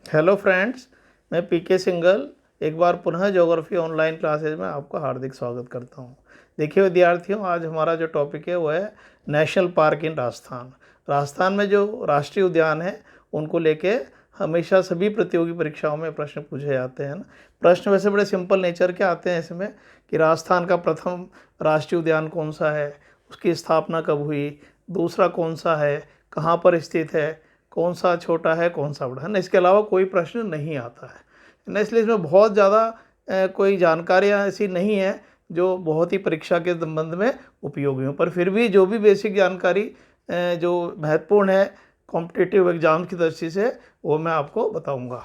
Hello friends, मैं पीके single एक बार पुनः ज्योग्राफी ऑनलाइन क्लासेज में आपका हार्दिक स्वागत करता हूं। देखिए विद्यार्थियों, आज हमारा जो टॉपिक है वो है नेशनल पार्क इन राजस्थान। राजस्थान में जो राष्ट्रीय उद्यान है उनको लेके हमेशा सभी प्रतियोगी परीक्षाओं में प्रश्न पूछे जाते हैं ना। प्रश्न वैसे बड़े सिंपल नेचर के आते हैं इसमें कि राजस्थान का प्रथम राष्ट्रीय उद्यान कौन सा है, उसकी स्थापना कब हुई, दूसरा कौन सा है, कहाँ पर स्थित है, कौन सा छोटा है कौन सा बड़ा है ना। इसके अलावा कोई प्रश्न नहीं आता है ना, इसलिए इसमें बहुत ज़्यादा कोई जानकारियाँ ऐसी नहीं है जो बहुत ही परीक्षा के संबंध में उपयोगी हो। पर फिर भी जो भी बेसिक जानकारी जो महत्वपूर्ण है कॉम्पिटिटिव एग्जाम की दृष्टि से वो मैं आपको बताऊंगा।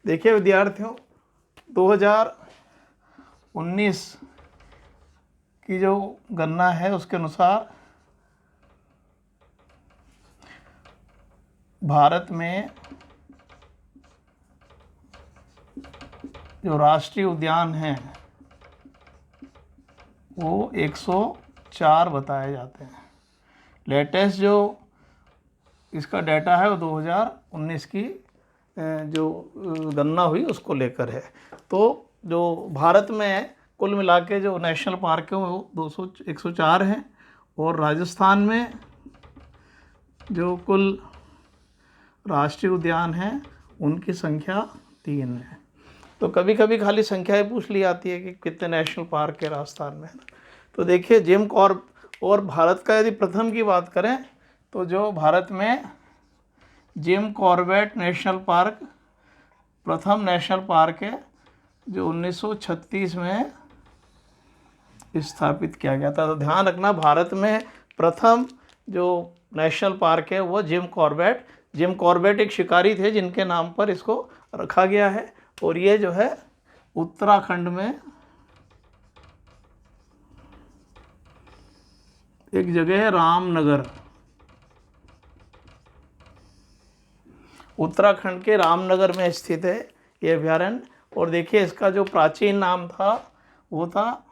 देखिए विद्यार्थियों, 2019 की जो गणना है उसके अनुसार भारत में जो राष्ट्रीय उद्यान हैं वो 104 बताए जाते हैं। लेटेस्ट जो इसका डाटा है वो 2019 की जो गणना हुई उसको लेकर है। तो जो भारत में कुल मिला के जो नेशनल पार्क है वो 104 हैं और राजस्थान में जो कुल राष्ट्रीय उद्यान हैं उनकी संख्या 3 है। तो कभी कभी खाली संख्याएं पूछ ली जाती है कि कितने नेशनल पार्क है राजस्थान में। तो देखिए जिम कॉर्ब और भारत का यदि प्रथम की बात करें तो जो भारत में जिम कॉर्बेट नेशनल पार्क प्रथम नेशनल पार्क है जो 1936 में स्थापित किया गया था। तो ध्यान रखना, भारत में प्रथम जो नेशनल पार्क है वो जिम कॉर्बेट एक शिकारी थे जिनके नाम पर इसको रखा गया है। और ये जो है उत्तराखंड में एक जगह है रामनगर, उत्तराखंड के रामनगर में स्थित है ये अभ्यारण्य। और देखिए इसका जो प्राचीन नाम था वो था,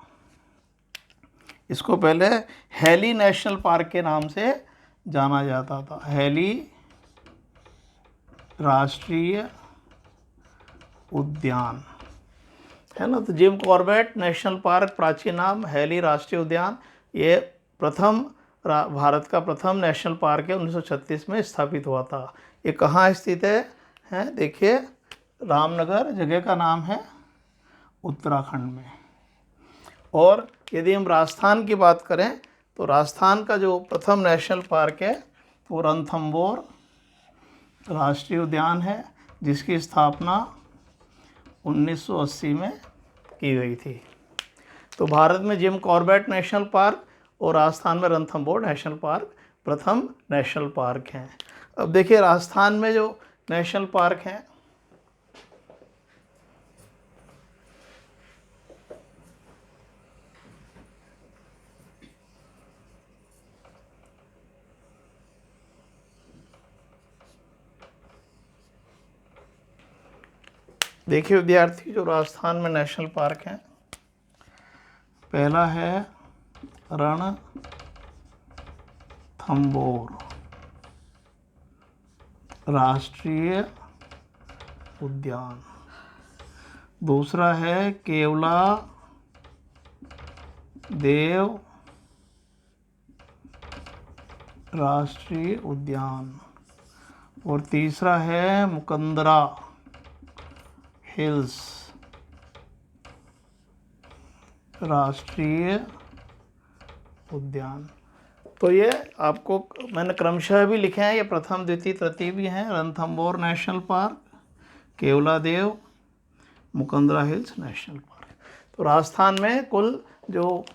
इसको पहले हैली नेशनल पार्क के नाम से जाना जाता था। हैली राष्ट्रीय उद्यान है ना। तो जिम कॉर्बेट नेशनल पार्क प्राचीन नाम, हैली राष्ट्रीय उद्यान, ये प्रथम भारत का प्रथम नेशनल पार्क है, 1936 में स्थापित हुआ था। ये कहाँ स्थित है देखिए, रामनगर जगह का नाम है, उत्तराखंड में। और यदि हम राजस्थान की बात करें तो राजस्थान का जो प्रथम नेशनल पार्क है वो रणथंभौर राष्ट्रीय उद्यान है जिसकी स्थापना 1980 में की गई थी। तो भारत में जिम कॉर्बेट नेशनल पार्क और राजस्थान में रणथंभौर नेशनल पार्क प्रथम नेशनल पार्क हैं। अब देखिए राजस्थान में जो नेशनल पार्क हैं देखिए विद्यार्थी, जो राजस्थान में नेशनल पार्क हैं, पहला है रणथंभौर राष्ट्रीय उद्यान, दूसरा है केवला देव राष्ट्रीय उद्यान, और तीसरा है मुकंदरा हिल्स राष्ट्रीय उद्यान। तो ये आपको मैंने क्रमशः भी लिखे हैं, ये प्रथम द्वितीय तृतीय भी हैं। Ranthambore national park, Keoladeo, Mukundra hills national park. तो राजस्थान में कुल जो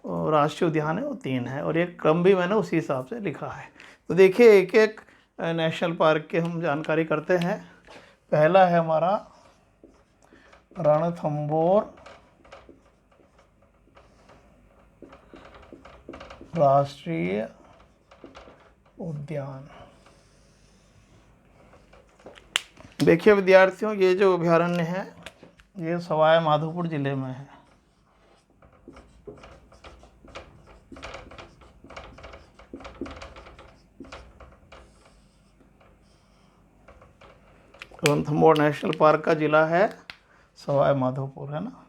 राष्ट्रीय उद्यान है वो 3 है और ये क्रम भी मैंने उसी हिसाब से लिखा है। तो देखिए एक एक नेशनल पार्क के हम जानकारी करते हैं। पहला है हमारा रणथंभौर राष्ट्रीय उद्यान। देखिए विद्यार्थियों, ये जो अभ्यारण्य है ये सवाई माधोपुर जिले में है। रणथंभौर नेशनल पार्क का जिला है सवाई माधोपुर, है ना।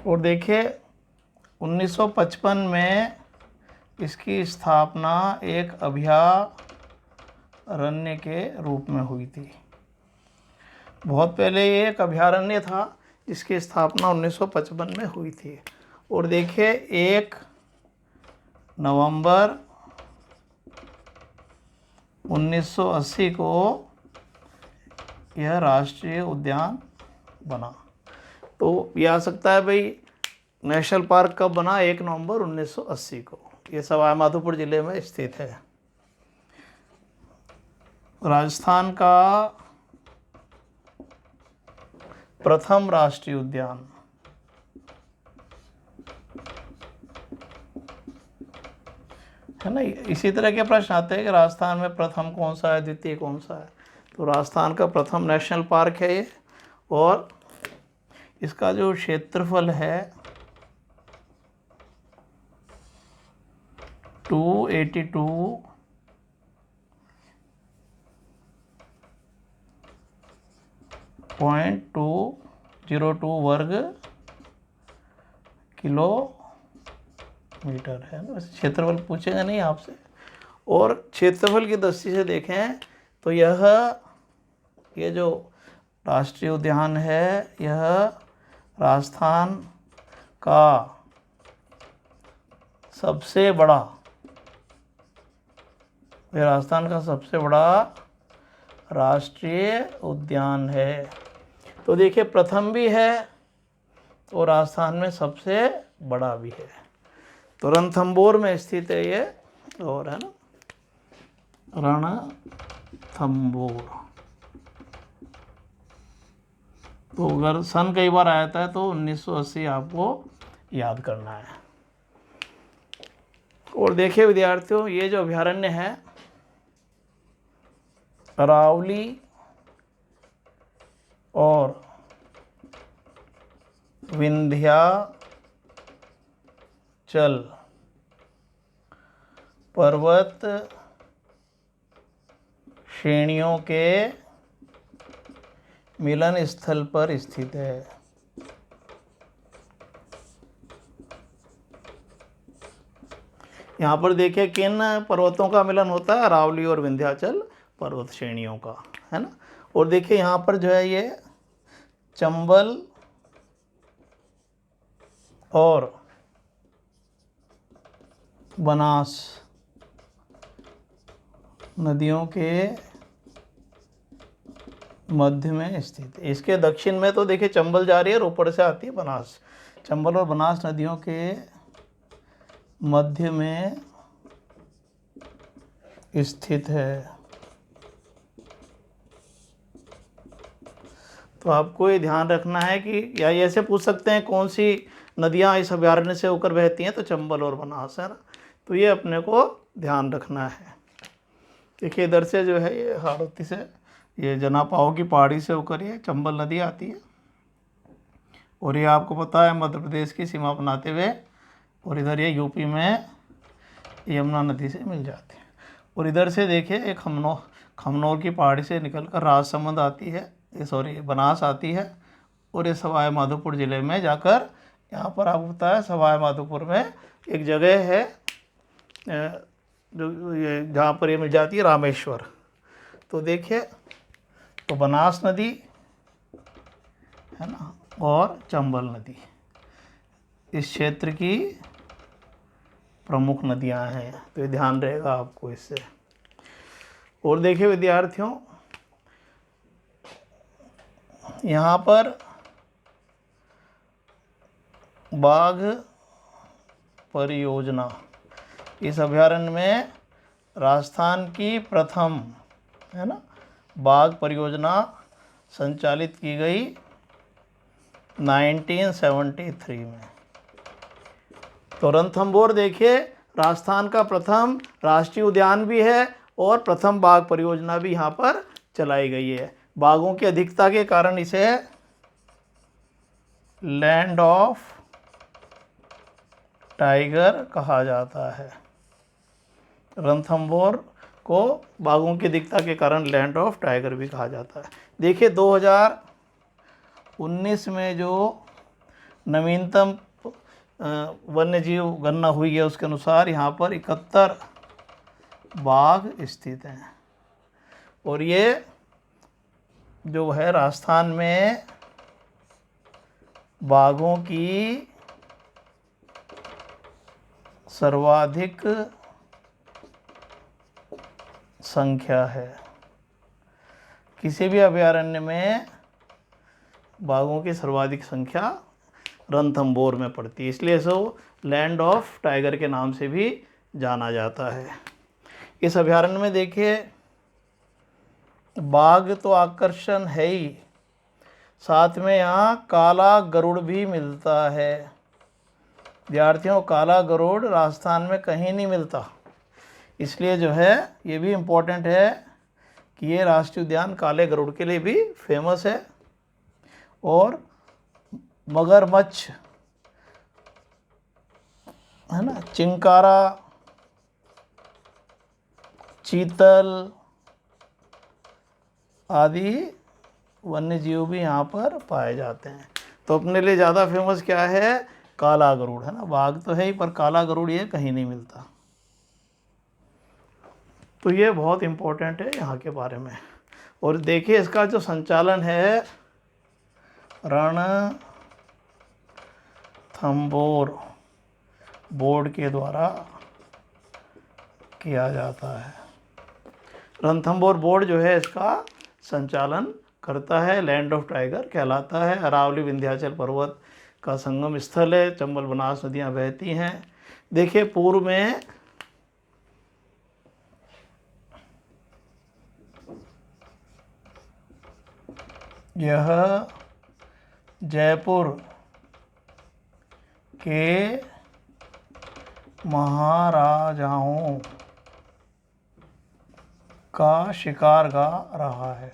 और देखिए 1955 में इसकी स्थापना एक अभयारण्य के रूप में हुई थी। बहुत पहले ये एक अभयारण्य था जिसकी स्थापना 1955 में हुई थी। और देखिए 1 नवंबर 1980 को यह राष्ट्रीय उद्यान बना। तो ये आ सकता है भाई नेशनल पार्क कब बना, 1 नवंबर 1980 को। ये सवाई माधोपुर जिले में स्थित है। राजस्थान का प्रथम राष्ट्रीय उद्यान, है ना। इसी तरह के प्रश्न आते हैं कि राजस्थान में प्रथम कौन सा है, द्वितीय कौन सा है। तो राजस्थान का प्रथम नेशनल पार्क है ये। और इसका जो क्षेत्रफल है 282.202 वर्ग किलोमीटर है ना। वैसे क्षेत्रफल पूछेगा नहीं आपसे। और क्षेत्रफल की दृष्टि से देखें तो ये जो राष्ट्रीय उद्यान है यह राजस्थान का सबसे बड़ा राष्ट्रीय उद्यान है। तो देखिए प्रथम भी है और राजस्थान में सबसे बड़ा भी है। तो रणथंभौर में स्थित है ये, और है ना रणथंभौर। तो अगर सन कई बार आया था तो 1980 आपको याद करना है। और देखिए विद्यार्थियों ये जो अभयारण्य है अरावली और विंध्याचल पर्वत श्रेणियों के मिलन स्थल पर स्थित है। यहाँ पर देखिए किन पर्वतों का मिलन होता है, अरावली और विंध्याचल पर्वत श्रेणियों का, है ना। और देखिए यहाँ पर जो है ये चंबल और बनास नदियों के मध्य में स्थित है। इसके दक्षिण में तो देखिए चंबल जा रही है और ऊपर से आती है बनास। चंबल और बनास नदियों के मध्य में स्थित है। तो आपको ये ध्यान रखना है कि या ऐसे पूछ सकते हैं कौन सी नदियाँ इस अभयारण्य से होकर बहती हैं, तो चंबल और बनास, है ना। तो ये अपने को ध्यान रखना है। देखिए इधर से जो है ये हाड़ौती से ये जनापाओ की पहाड़ी से होकर ये चंबल नदी आती है और ये आपको पता है मध्य प्रदेश की सीमा बनाते हुए, और इधर ये यूपी में यमुना नदी से मिल जाती है। और इधर से देखिए एक खमनौर की पहाड़ी से निकलकर राजसमंद आती है, बनास आती है, और ये सवाई माधोपुर ज़िले में जाकर यहाँ पर आपको पता है सवाई माधोपुर में एक जगह है जो ये जहाँ पर ये मिल जाती है रामेश्वर। तो देखिए तो बनास नदी है ना और चंबल नदी इस क्षेत्र की प्रमुख नदियाँ हैं। तो ये ध्यान रहेगा आपको इससे। और देखिए विद्यार्थियों यहाँ पर बाघ परियोजना, इस अभयारण्य में राजस्थान की प्रथम है ना बाघ परियोजना संचालित की गई 1973 में। तो रणथंभौर देखिए राजस्थान का प्रथम राष्ट्रीय उद्यान भी है और प्रथम बाघ परियोजना भी यहाँ पर चलाई गई है। बाघों की अधिकता के कारण इसे लैंड ऑफ टाइगर कहा जाता है। रणथंभौर को बाघों की अधिकता के कारण लैंड ऑफ टाइगर भी कहा जाता है। देखिए 2019 में जो नवीनतम वन्य जीव गणना हुई है उसके अनुसार यहाँ पर 71 बाघ स्थित हैं और ये जो है राजस्थान में बाघों की सर्वाधिक संख्या है। किसी भी अभयारण्य में बाघों की सर्वाधिक संख्या रणथंभौर में पड़ती है, इसलिए इसको लैंड ऑफ टाइगर के नाम से भी जाना जाता है। इस अभयारण्य में देखिए बाघ तो आकर्षण है ही, साथ में यहाँ काला गरुड़ भी मिलता है। विद्यार्थियों, काला गरुड़ राजस्थान में कहीं नहीं मिलता, इसलिए जो है ये भी इम्पोर्टेंट है कि ये राष्ट्रीय उद्यान काले गरुड़ के लिए भी फेमस है। और मगरमच्छ है ना, चिंकारा, चीतल आदि वन्य जीव भी यहाँ पर पाए जाते हैं। तो अपने लिए ज़्यादा फेमस क्या है? काला गरुड़ है ना। बाघ तो है ही पर काला गरुड़ ये कहीं नहीं मिलता। तो ये बहुत इम्पोर्टेंट है यहाँ के बारे में। और देखिए इसका जो संचालन है रणथंभौर बोर्ड के द्वारा किया जाता है। रणथंभौर बोर्ड जो है इसका संचालन करता है, लैंड ऑफ टाइगर कहलाता है। अरावली विंध्याचल पर्वत का संगम स्थल है, चंबल बनास नदियाँ बहती हैं। देखिए पूर्व में यह जयपुर के महाराजाओं का शिकारगाह रहा है।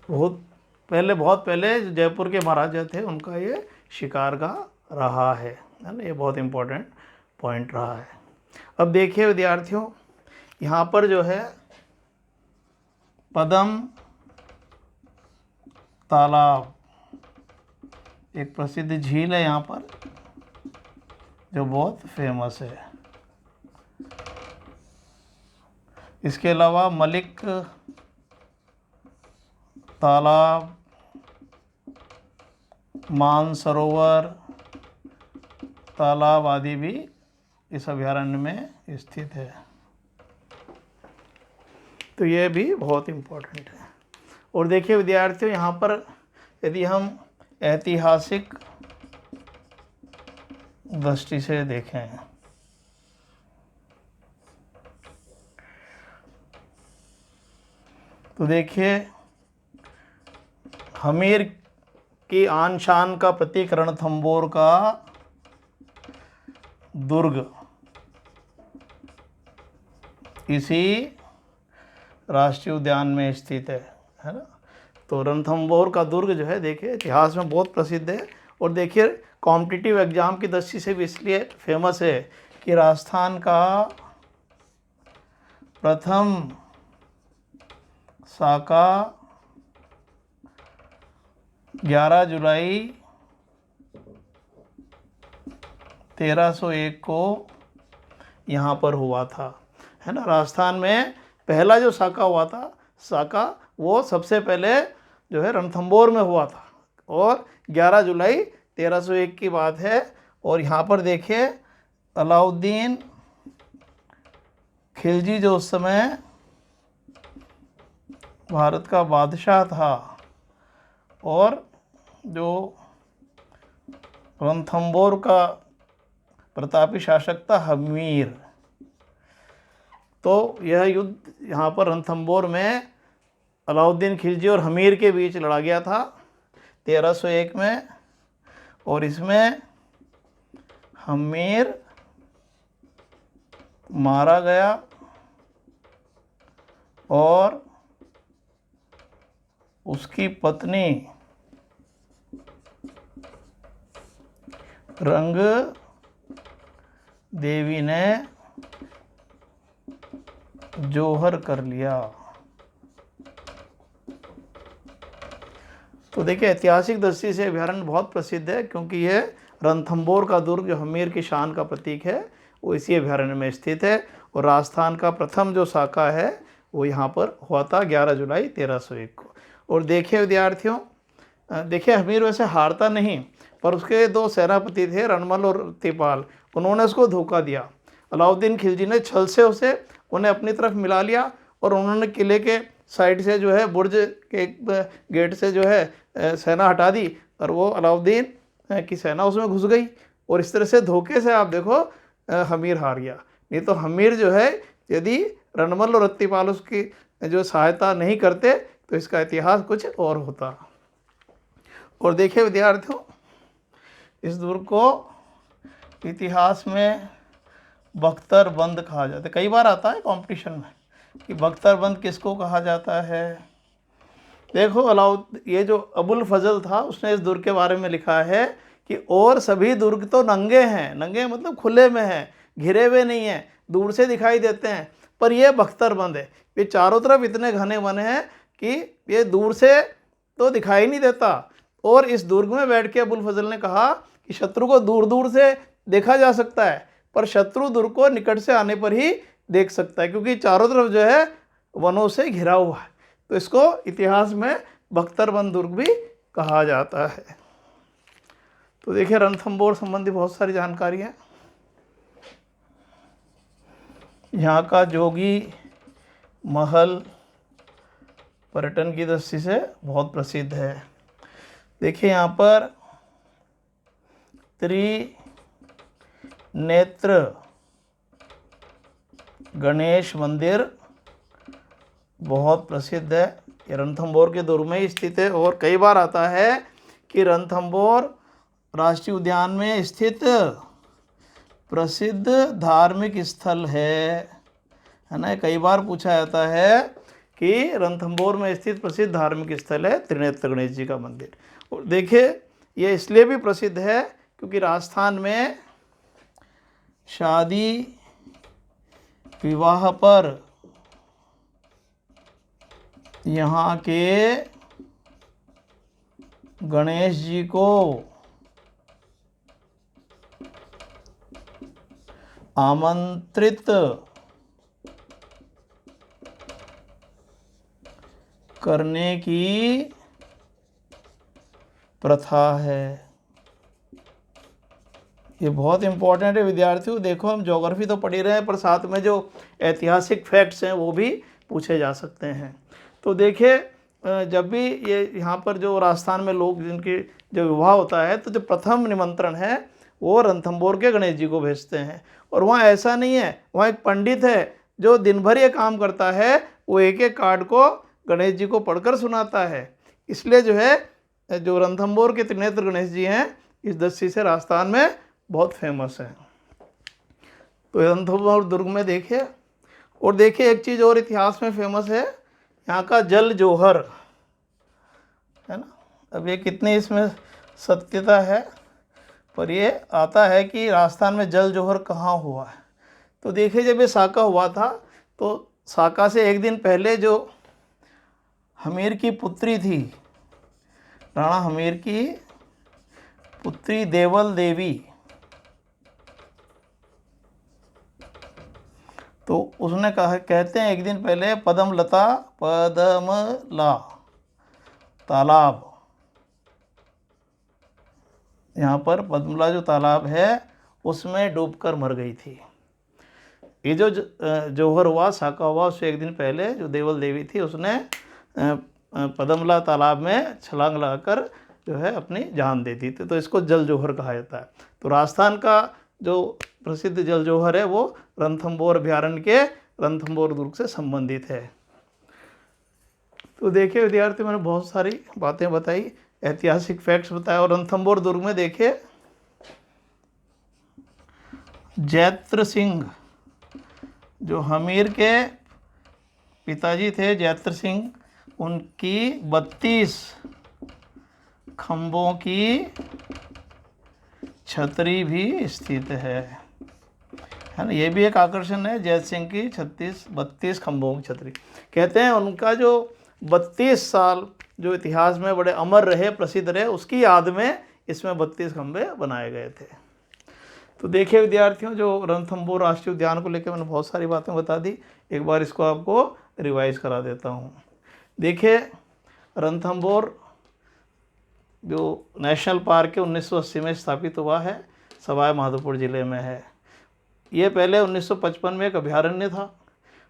बहुत पहले जो जयपुर के महाराजा थे उनका ये शिकारगाह रहा है ना। ये बहुत इम्पोर्टेंट पॉइंट रहा है। अब देखिए विद्यार्थियों, यहाँ पर जो है पदम तालाब एक प्रसिद्ध झील है यहाँ पर जो बहुत फेमस है। इसके अलावा मलिक तालाब, मानसरोवर तालाब आदि भी इस अभयारण्य में स्थित है। तो ये भी बहुत इम्पोर्टेंट है। और देखिए विद्यार्थियों, यहाँ पर यदि हम ऐतिहासिक दृष्टि से देखें तो देखिए हमीर की आन शान का प्रतीक रणथंभौर का दुर्ग इसी राष्ट्रीय उद्यान में स्थित है ना। तो रणथंभौर का दुर्ग जो है देखिए इतिहास में बहुत प्रसिद्ध है। और देखिए कॉम्पिटिटिव एग्जाम की दृष्टि से भी इसलिए फेमस है कि राजस्थान का प्रथम साका 11 जुलाई 1301 को यहाँ पर हुआ था, है ना। राजस्थान में पहला जो साका हुआ था, साका वो सबसे पहले जो है रणथंभौर में हुआ था और 11 जुलाई 1301 की बात है। और यहाँ पर देखिए अलाउद्दीन खिलजी जो उस समय भारत का बादशाह था और जो रणथंभौर का प्रतापी शासक था हमीर, तो यह युद्ध यहाँ पर रणथंभौर में अलाउद्दीन खिलजी और हमीर के बीच लड़ा गया था 1301 में। और इसमें हमीर मारा गया और उसकी पत्नी रंग देवी ने जौहर कर लिया। तो देखिए ऐतिहासिक दृष्टि से अभ्यारण्य बहुत प्रसिद्ध है, क्योंकि यह रणथंभौर का दुर्ग जो हमीर की शान का प्रतीक है वो इसी अभ्यारण्य में स्थित है। और राजस्थान का प्रथम जो शाखा है वो यहाँ पर हुआ था 11 जुलाई 1301 को। और देखिए विद्यार्थियों, देखिए हमीर वैसे हारता नहीं, पर उसके दो सेनापति थे रणमल और रत्तीपाल, उन्होंने उसको धोखा दिया। अलाउद्दीन खिलजी ने छल से उन्हें अपनी तरफ मिला लिया और उन्होंने किले के साइड से जो है बुर्ज के गेट से जो है सेना हटा दी और वो अलाउद्दीन की सेना उसमें घुस गई। और इस तरह से धोखे से आप देखो हमीर हार गया। नहीं तो हमीर जो है यदि रणमल और रत्तीपाल उसकी जो सहायता नहीं करते तो इसका इतिहास कुछ और होता। और देखिए विद्यार्थियों, इस दुर्ग को इतिहास में बख्तरबंद कहा जाता है। कई बार आता है कंपटीशन में कि बख्तरबंद किसको कहा जाता है। देखो ये जो अबुल फजल था उसने इस दुर्ग के बारे में लिखा है कि और सभी दुर्ग तो नंगे हैं, नंगे मतलब खुले में हैं, घिरे हुए नहीं हैं, दूर से दिखाई देते हैं, पर ये बख्तरबंद है। ये चारों तरफ इतने घने वन हैं कि ये दूर से तो दिखाई नहीं देता। और इस दुर्ग में बैठ के अबुल फजल ने कहा कि शत्रु को दूर दूर से देखा जा सकता है, पर शत्रु दुर्ग को निकट से आने पर ही देख सकता है, क्योंकि चारों तरफ जो है वनों से घिरा हुआ है। तो इसको इतिहास में बख्तरबंद दुर्ग भी कहा जाता है। तो देखिए रणथंभौर संबंधी बहुत सारी जानकारी है। यहाँ का जोगी महल पर्यटन की दृष्टि से बहुत प्रसिद्ध है। देखिए यहाँ पर त्रिनेत्र गणेश मंदिर बहुत प्रसिद्ध है। ये रणथंभौर के दुर्ग में ही स्थित है। और कई बार आता है कि रणथंभौर राष्ट्रीय उद्यान में स्थित प्रसिद्ध धार्मिक स्थल है ना। कई बार पूछा जाता है कि रणथंभौर में स्थित प्रसिद्ध धार्मिक स्थल है त्रिनेत्र गणेश जी का मंदिर। और देखिए ये इसलिए भी प्रसिद्ध है क्योंकि राजस्थान में शादी विवाह पर यहाँ के गणेश जी को आमंत्रित करने की प्रथा है। ये बहुत इम्पोर्टेंट है विद्यार्थियों। देखो हम ज्योग्राफी तो पढ़ ही रहे हैं, पर साथ में जो ऐतिहासिक फैक्ट्स हैं वो भी पूछे जा सकते हैं। तो देखिए जब भी ये यहाँ पर जो राजस्थान में लोग जिनकी जो विवाह होता है तो जो प्रथम निमंत्रण है वो रणथंभौर के गणेश जी को भेजते हैं। और वहाँ ऐसा नहीं है, वहाँ एक पंडित है जो दिन भर ये काम करता है, वो एक एक कार्ड को गणेश जी को पढ़कर सुनाता है। इसलिए जो है जो रणथंभौर के त्रिनेत्र गणेश जी हैं इस दृष्टि से राजस्थान में बहुत फेमस है। तो रणथंभौर दुर्ग में देखिए। और देखिए एक चीज़ और इतिहास में फेमस है, यहाँ का जल जौहर है ना। अब ये कितनी इसमें सत्यता है, पर ये आता है कि राजस्थान में जल जौहर कहाँ हुआ है। तो देखिए जब ये साका हुआ था तो साका से एक दिन पहले जो हमीर की पुत्री थी, राणा हमीर की पुत्री देवल देवी, तो उसने कहा, कहते हैं एक दिन पहले पद्मला तालाब, यहाँ पर पद्मला जो तालाब है उसमें डूबकर मर गई थी। ये जो जौहर हुआ, साका हुआ, उससे एक दिन पहले जो देवल देवी थी उसने पद्मला तालाब में छलांग लगाकर जो है अपनी जान दे दी थी। तो इसको जल जौहर कहा जाता है। तो राजस्थान का जो प्रसिद्ध जल जौहर है वो रणथंभौर अभ्यारण्य के रणथंभौर दुर्ग से संबंधित है। तो देखिए विद्यार्थी, मैंने बहुत सारी बातें बताई, ऐतिहासिक फैक्ट्स बताया। और रणथंभौर दुर्ग में देखिए जैत्र सिंह जो हमीर के पिताजी थे, जैत्र सिंह, उनकी 32 खंभों की छतरी भी स्थित है। है ना, ये भी एक आकर्षण है। जैत सिंह की 32 खंभों की छतरी, कहते हैं उनका जो 32 साल जो इतिहास में बड़े अमर रहे, प्रसिद्ध रहे, उसकी याद में इसमें 32 खंभे बनाए गए थे। तो देखिए विद्यार्थियों, जो रणथंभौर राष्ट्रीय उद्यान को लेकर मैंने बहुत सारी बातें बता दी, एक बार इसको आपको रिवाइज करा देता हूँ। देखिए रणथंभौर जो नेशनल पार्क है 1980 में स्थापित हुआ है, सवाई माधोपुर ज़िले में है। ये पहले 1955 में एक अभयारण्य था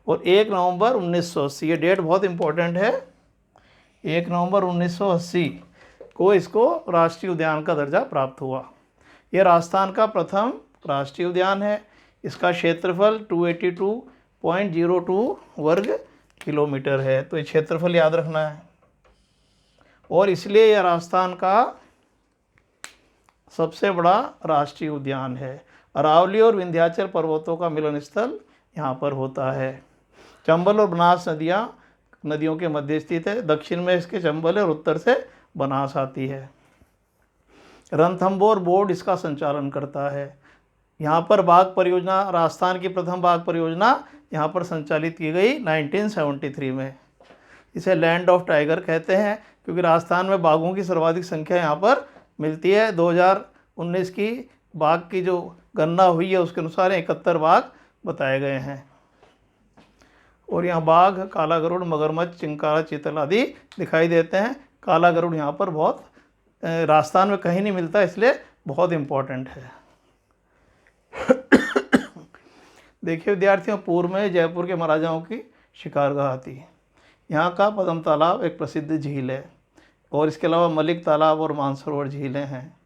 और 1 नवंबर 1980, ये डेट बहुत इम्पोर्टेंट है, 1 नवंबर 1980 को इसको राष्ट्रीय उद्यान का दर्जा प्राप्त हुआ। यह राजस्थान का प्रथम राष्ट्रीय उद्यान है। इसका क्षेत्रफल 282.02 वर्ग किलोमीटर है, तो ये क्षेत्रफल याद रखना है। और इसलिए यह राजस्थान का सबसे बड़ा राष्ट्रीय उद्यान है। अरावली और विंध्याचल पर्वतों का मिलन स्थल यहाँ पर होता है। चंबल और बनास नदियों के मध्य स्थित है। दक्षिण में इसके चंबल है और उत्तर से बनास आती है। रणथंभौर बोर्ड इसका संचालन करता है। यहाँ पर बाघ परियोजना, राजस्थान की प्रथम बाघ परियोजना यहाँ पर संचालित की गई 1973 में। इसे लैंड ऑफ टाइगर कहते हैं क्योंकि राजस्थान में बाघों की सर्वाधिक संख्या यहाँ पर मिलती है। 2019 की बाघ की जो गणना हुई है उसके अनुसार 71 बाघ बताए गए हैं। और यहाँ बाघ, काला गरुड़, मगरमच्छ, चिंकारा, चीतल आदि दिखाई देते हैं। काला गरुड़ यहाँ पर बहुत राजस्थान में कहीं नहीं मिलता, इसलिए बहुत इम्पोर्टेंट है। देखिए विद्यार्थियों, पूर्व में जयपुर के महाराजाओं की शिकारगाह थी। यहाँ का पद्म तालाब एक प्रसिद्ध झील है और इसके अलावा मलिक तालाब और मानसरोवर झीलें हैं।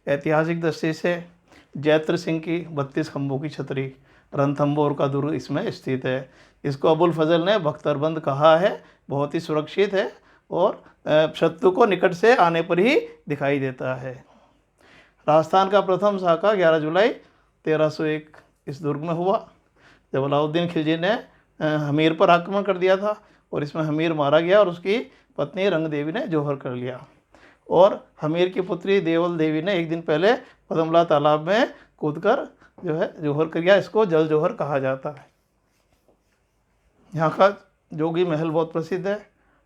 ऐतिहासिक दृष्टि से जैत्र सिंह की 32 खंभों की छतरी, रणथंभौर का दुर्ग इसमें स्थित है। इसको अबुल फजल ने बख्तरबंद कहा है। बहुत ही सुरक्षित है और शत्रु को निकट से आने पर ही दिखाई देता है। राजस्थान का प्रथम साका 11 जुलाई 1301 इस दुर्ग में हुआ, जब अलाउद्दीन खिलजी ने हमीर पर आक्रमण कर दिया था और इसमें हमीर मारा गया और उसकी पत्नी रंग देवी ने जौहर कर लिया। और हमीर की पुत्री देवल देवी ने एक दिन पहले पदमला तालाब में कूदकर जो है जौहर कर गया। इसको जल जौहर कहा जाता है। यहाँ का जोगी महल बहुत प्रसिद्ध है।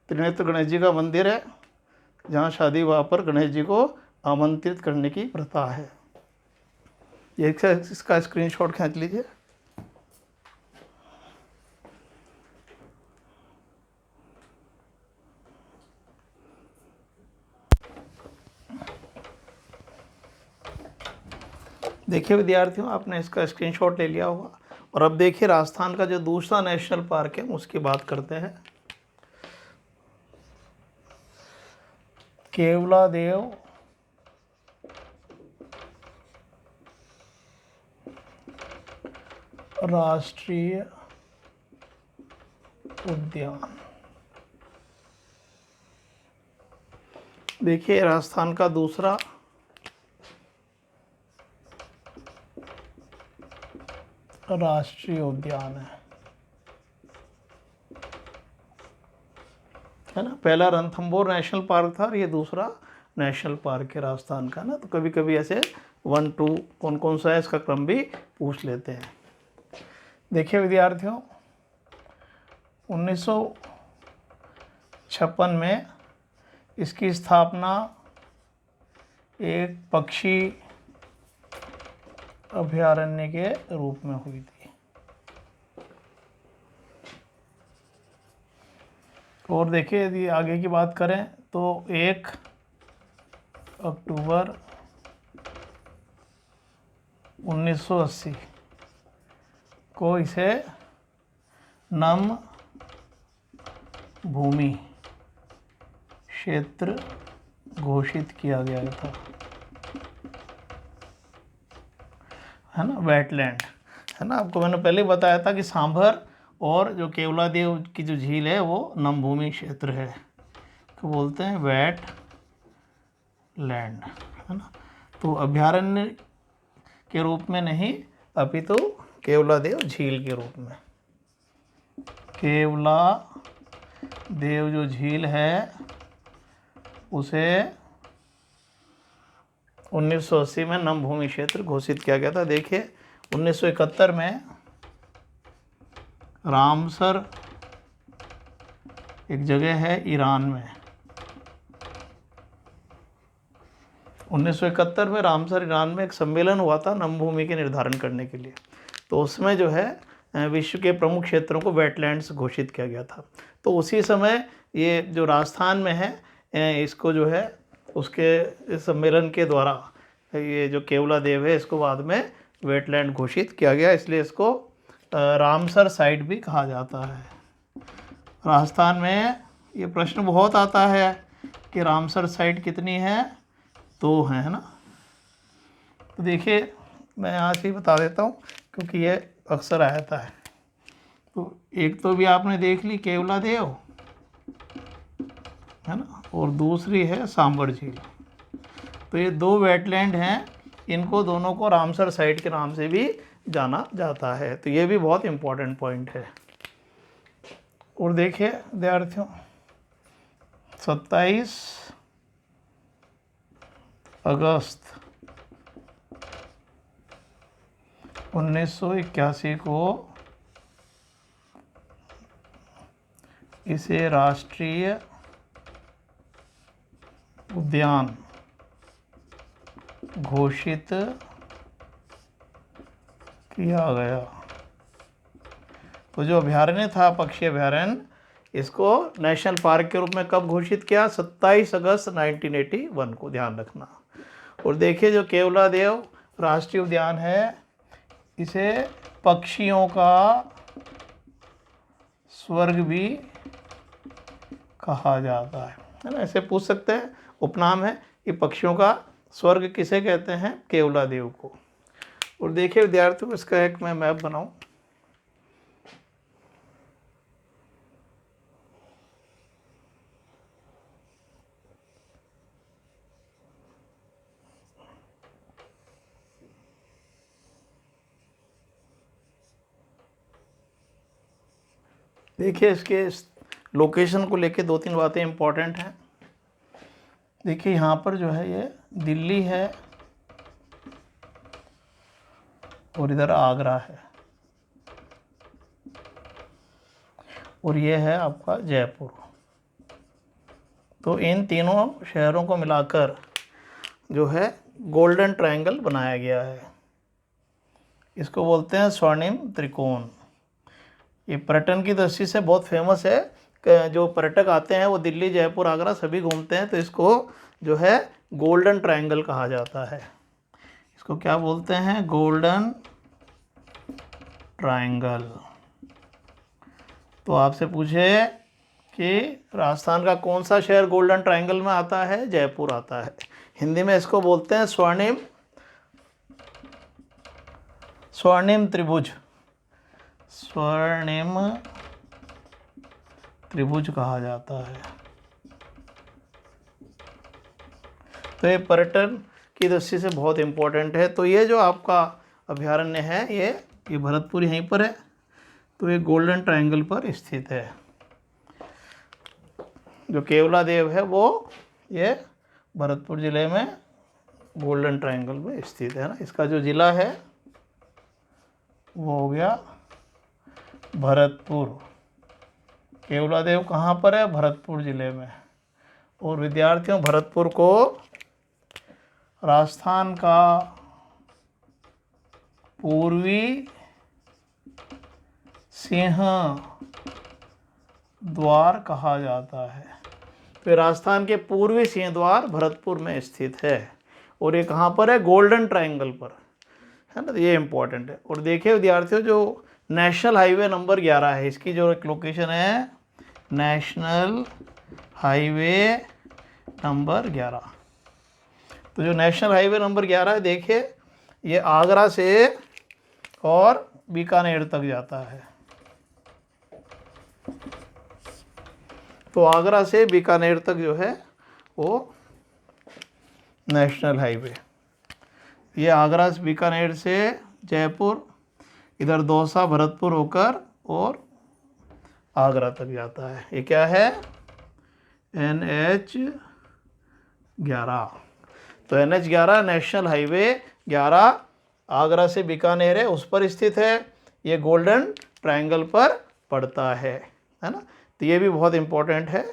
त्रिनेत्र गणेश जी का मंदिर है, जहाँ शादी विवाह पर गणेश जी को आमंत्रित करने की प्रथा है। ये इसका स्क्रीनशॉट खींच लीजिए। देखिए विद्यार्थियों, आपने इसका स्क्रीनशॉट ले लिया होगा। और अब देखिए राजस्थान का जो दूसरा नेशनल पार्क है उसकी बात करते हैं। केवलादेव राष्ट्रीय उद्यान। देखिए राजस्थान का दूसरा राष्ट्रीय उद्यान है ना। पहला रणथंभौर नेशनल पार्क था और ये दूसरा नेशनल पार्क है राजस्थान का ना। तो कभी कभी ऐसे 1, 2 कौन कौन सा है इसका क्रम भी पूछ लेते हैं। देखिए विद्यार्थियों, 1956 में इसकी स्थापना एक पक्षी अभयारण्य के रूप में हुई थी। और देखिए यदि आगे की बात करें तो 1 अक्टूबर 1980 को इसे नम भूमि क्षेत्र घोषित किया गया था, है ना, वेटलैंड, है ना। आपको मैंने पहले बताया था कि सांभर और जो केवलादेव की जो झील है वो नमभूमि क्षेत्र है, तो बोलते हैं वेट लैंड, है ना। तो अभयारण्य के रूप में नहीं अपितु केवलादेव झील के रूप में। केवलादेव जो झील है उसे 1980 में नमभूमि क्षेत्र घोषित किया गया था। देखिए 1971 में रामसर एक जगह है ईरान में, 1971 में रामसर ईरान में एक सम्मेलन हुआ था नमभूमि के निर्धारण करने के लिए। तो उसमें जो है विश्व के प्रमुख क्षेत्रों को वेटलैंड्स घोषित किया गया था। तो उसी समय ये जो राजस्थान में है इसको जो है उसके सम्मेलन के द्वारा ये जो केवलादेव है इसको बाद में वेटलैंड घोषित किया गया, इसलिए इसको रामसर साइट भी कहा जाता है। राजस्थान में ये प्रश्न बहुत आता है कि रामसर साइट कितनी है, 2 हैं, है ना। तो देखिए मैं यहाँ से ही बता देता हूँ क्योंकि ये अक्सर आता है। तो एक तो भी आपने देख ली केवलादेव, है ना, और दूसरी है सांबर झील। तो ये 2 वेटलैंड हैं, इनको दोनों को रामसर साइट के नाम से भी जाना जाता है। तो ये भी बहुत इम्पोर्टेंट पॉइंट है। और देखिए विद्यार्थियों 27 अगस्त 1981 को इसे राष्ट्रीय उद्यान घोषित किया गया। तो जो अभयारण्य था, पक्षी अभयारण्य, इसको नेशनल पार्क के रूप में कब घोषित किया? 27 अगस्त 1981 को, ध्यान रखना। और देखिए जो केवलादेव राष्ट्रीय उद्यान है इसे पक्षियों का स्वर्ग भी कहा जाता है ना। ऐसे पूछ सकते हैं, उपनाम है कि पक्षियों का स्वर्ग किसे कहते हैं? केवलादेव को। और देखिए विद्यार्थियों इसका एक मैं मैप बनाऊं। देखिए इसके लोकेशन को लेके 2-3 बातें इम्पोर्टेंट हैं। देखिए यहाँ पर जो है ये दिल्ली है और इधर आगरा है, और ये है आपका जयपुर। तो इन तीनों शहरों को मिलाकर जो है गोल्डन ट्रायंगल बनाया गया है। इसको बोलते हैं स्वर्णिम त्रिकोण। ये पर्यटन की दृष्टि से बहुत फेमस है। जो पर्यटक आते हैं वो दिल्ली, जयपुर, आगरा सभी घूमते हैं, तो इसको जो है गोल्डन ट्रायंगल कहा जाता है। इसको क्या बोलते हैं? Golden triangle. तो आपसे पूछे कि राजस्थान का कौन सा शहर गोल्डन ट्रायंगल में आता है? जयपुर आता है। हिंदी में इसको बोलते हैं स्वर्णिम त्रिभुज। स्वर्णिम त्रिभुज कहा जाता है। तो ये पर्यटन की दृष्टि से बहुत इम्पोर्टेंट है। तो ये जो आपका अभयारण्य है ये भरतपुर यहीं पर है। तो ये गोल्डन ट्रायंगल पर स्थित है। जो केवलादेव है वो ये भरतपुर ज़िले में गोल्डन ट्रायंगल में स्थित है ना। इसका जो ज़िला है वो हो गया भरतपुर। केवलादेव कहाँ पर है? भरतपुर ज़िले में। और विद्यार्थियों भरतपुर को राजस्थान का पूर्वी सिंह द्वार कहा जाता है। तो राजस्थान के पूर्वी सिंह द्वार भरतपुर में स्थित है, और ये कहाँ पर है? गोल्डन ट्रायंगल पर, है ना। तो ये इम्पोर्टेंट है। और देखिए विद्यार्थियों जो नेशनल हाईवे नंबर 11 है, इसकी जो एक लोकेशन है नेशनल हाईवे नंबर 11। तो जो नेशनल हाईवे नंबर 11 है, देखिए ये आगरा से और बीकानेर तक जाता है। तो आगरा से बीकानेर तक जो है वो नेशनल हाईवे, ये आगरा से बीकानेर से जयपुर, इधर दौसा, भरतपुर होकर और आगरा तक जाता है। ये क्या है? NH 11। तो NH 11 नेशनल हाईवे 11 आगरा से बीकानेर है उस पर स्थित है, ये गोल्डन ट्रायंगल पर पड़ता है ना। तो ये भी बहुत इम्पोर्टेंट है,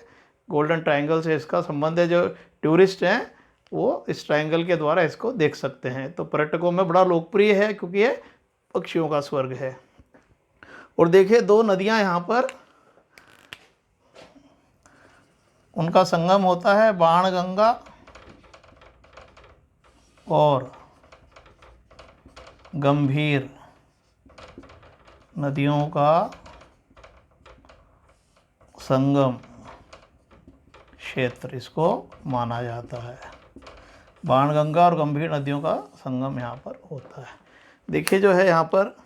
गोल्डन ट्रायंगल से इसका संबंध है। जो टूरिस्ट हैं वो इस ट्रायंगल के द्वारा इसको देख सकते हैं। तो पर्यटकों में बड़ा लोकप्रिय है क्योंकि ये पक्षियों का स्वर्ग है। और देखिए दो नदियां यहाँ पर उनका संगम होता है, बाणगंगा और गंभीर नदियों का संगम क्षेत्र इसको माना जाता है। बाणगंगा और गंभीर नदियों का संगम यहाँ पर होता है। देखिए जो है यहाँ पर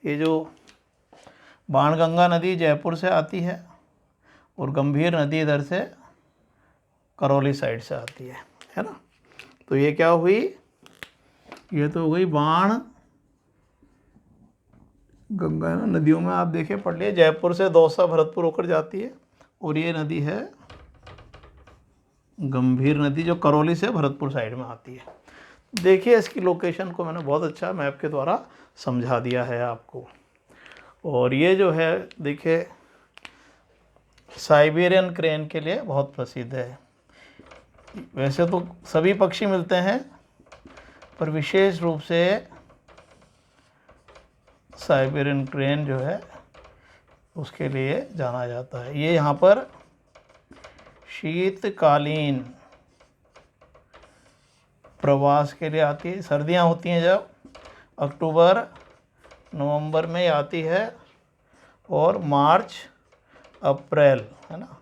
ये जो बाणगंगा नदी जयपुर से आती है और गंभीर नदी इधर से करौली साइड से आती है ना। तो ये क्या हुई, ये तो हो गई बाण गंगा नदियों में आप देखिए पढ़ लिए, जयपुर से दौसा भरतपुर होकर जाती है। और ये नदी है गंभीर नदी जो करौली से भरतपुर साइड में आती है। देखिए इसकी लोकेशन को मैंने बहुत अच्छा मैप के द्वारा समझा दिया है आपको। और ये जो है देखिए साइबेरियन क्रेन के लिए बहुत प्रसिद्ध है। वैसे तो सभी पक्षी मिलते हैं पर विशेष रूप से साइबेरियन क्रेन जो है उसके लिए जाना जाता है। ये यहाँ पर शीतकालीन प्रवास के लिए आती है। सर्दियाँ होती हैं जब अक्टूबर नवंबर में आती है और मार्च अप्रैल है ना।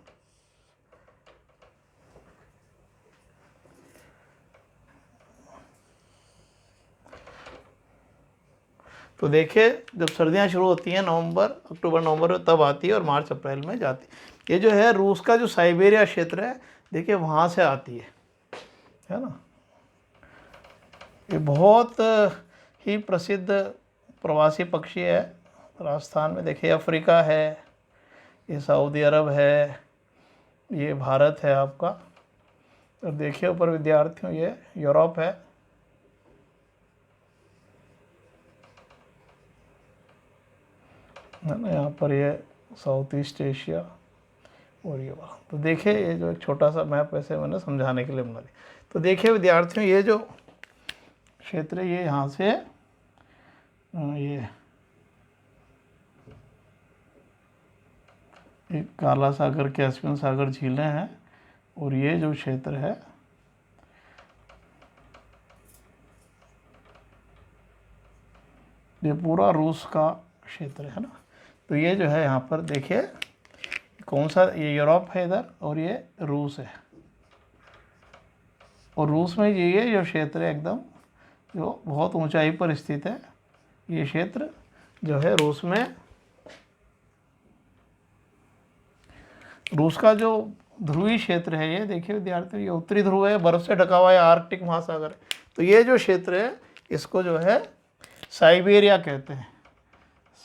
तो देखिए जब सर्दियाँ शुरू होती हैं अक्टूबर नवंबर में तब आती है और मार्च अप्रैल में जाती है। ये जो है रूस का जो साइबेरिया क्षेत्र है देखिए वहाँ से आती है ना। ये बहुत ही प्रसिद्ध प्रवासी पक्षी है राजस्थान में। देखिए अफ्रीका है, ये सऊदी अरब है, ये भारत है आपका। और देखिए ऊपर विद्यार्थियों ये यूरोप है ना। यहाँ पर ये साउथ ईस्ट एशिया और ये वाला। तो देखिए ये जो एक छोटा सा मैप वैसे मैंने समझाने के लिए बना दिया। तो देखिए विद्यार्थियों ये जो क्षेत्र ये यहाँ से ये एक काला सागर, कैस्पियन सागर झीलें हैं। और ये जो क्षेत्र है ये पूरा रूस का क्षेत्र है ना। तो ये जो है यहाँ पर देखिए कौन सा, ये यूरोप है इधर और ये रूस है। और रूस में ये जो क्षेत्र है एकदम जो बहुत ऊंचाई पर स्थित है, ये क्षेत्र जो है रूस में, रूस का जो ध्रुवीय क्षेत्र है ये देखिए विद्यार्थियों, ये उत्तरी ध्रुव है, बर्फ से ढका हुआ है, आर्कटिक महासागर है। तो ये जो क्षेत्र है इसको जो है साइबेरिया कहते हैं,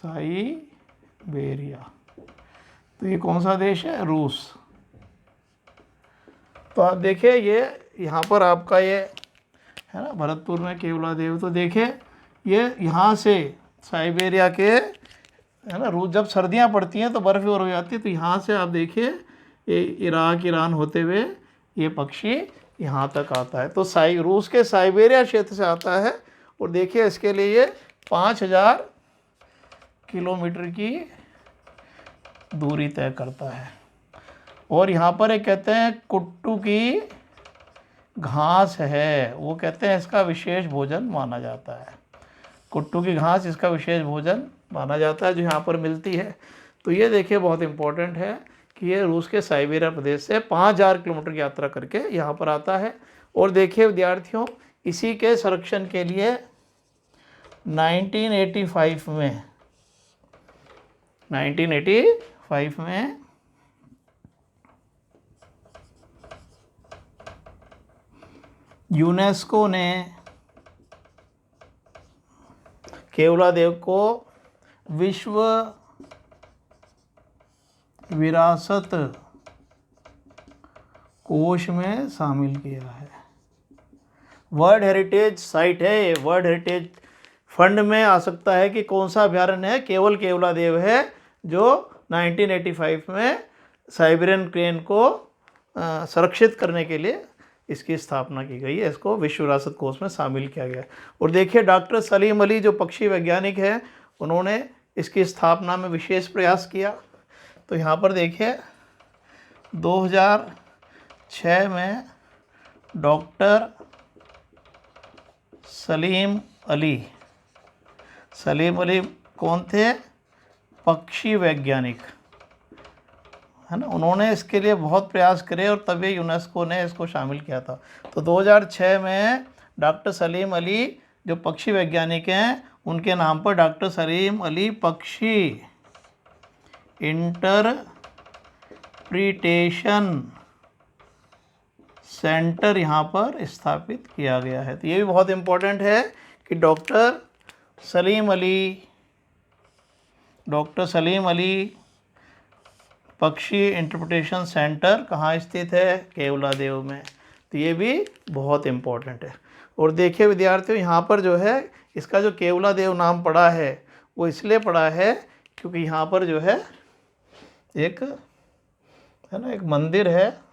साइबेरिया। तो ये कौन सा देश है, रूस। तो आप देखिए ये यहाँ पर आपका ये है ना भरतपुर में केवलादेव। तो देखिए ये यहाँ से साइबेरिया के है ना, रूस जब सर्दियाँ पड़ती हैं तो बर्फ़ और हो जाती है। तो यहाँ से आप देखिए ये इराक ईरान होते हुए ये पक्षी यहाँ तक आता है। तो रूस के साइबेरिया क्षेत्र से आता है। और देखिए इसके लिए ये 5000 किलोमीटर की दूरी तय करता है। और यहाँ पर एक कहते हैं कुट्टू की घास है, वो कहते हैं इसका विशेष भोजन माना जाता है। कुट्टू की घास इसका विशेष भोजन माना जाता है जो यहाँ पर मिलती है। तो ये देखिए बहुत इम्पोर्टेंट है कि ये रूस के साइबेरिया प्रदेश से 5000 किलोमीटर की यात्रा करके यहाँ पर आता है। और देखिए विद्यार्थियों इसी के संरक्षण के लिए 1985 में यूनेस्को ने केवलादेव को विश्व विरासत कोष में शामिल किया है। वर्ल्ड हेरिटेज साइट है ये, वर्ल्ड हेरिटेज फंड में आ सकता है कि कौन सा अभयारण्य है, केवल केवलादेव है जो 1985 में साइबेरियन क्रेन को संरक्षित करने के लिए इसकी स्थापना की गई है, इसको विश्व विरासत कोष में शामिल किया गया। और देखिए डॉक्टर सलीम अली जो पक्षी वैज्ञानिक हैं, उन्होंने इसकी स्थापना में विशेष प्रयास किया। तो यहाँ पर देखिए 2006 में डॉक्टर सलीम अली कौन थे? पक्षी वैज्ञानिक, है ना। उन्होंने इसके लिए बहुत प्रयास करे और तभी यूनेस्को ने इसको शामिल किया था। तो 2006 में डॉक्टर सलीम अली जो पक्षी वैज्ञानिक हैं, उनके नाम पर डॉक्टर सलीम अली पक्षी इंटरप्रिटेशन सेंटर यहाँ पर स्थापित किया गया है। तो ये भी बहुत इम्पोर्टेंट है कि डॉक्टर सलीम अली पक्षी इंटरप्रिटेशन सेंटर कहाँ स्थित है? केवलादेव में। तो ये भी बहुत इम्पोर्टेंट है। और देखिए विद्यार्थियों, यहाँ पर जो है इसका जो केवलादेव नाम पड़ा है वो इसलिए पड़ा है क्योंकि यहाँ पर जो है एक मंदिर है,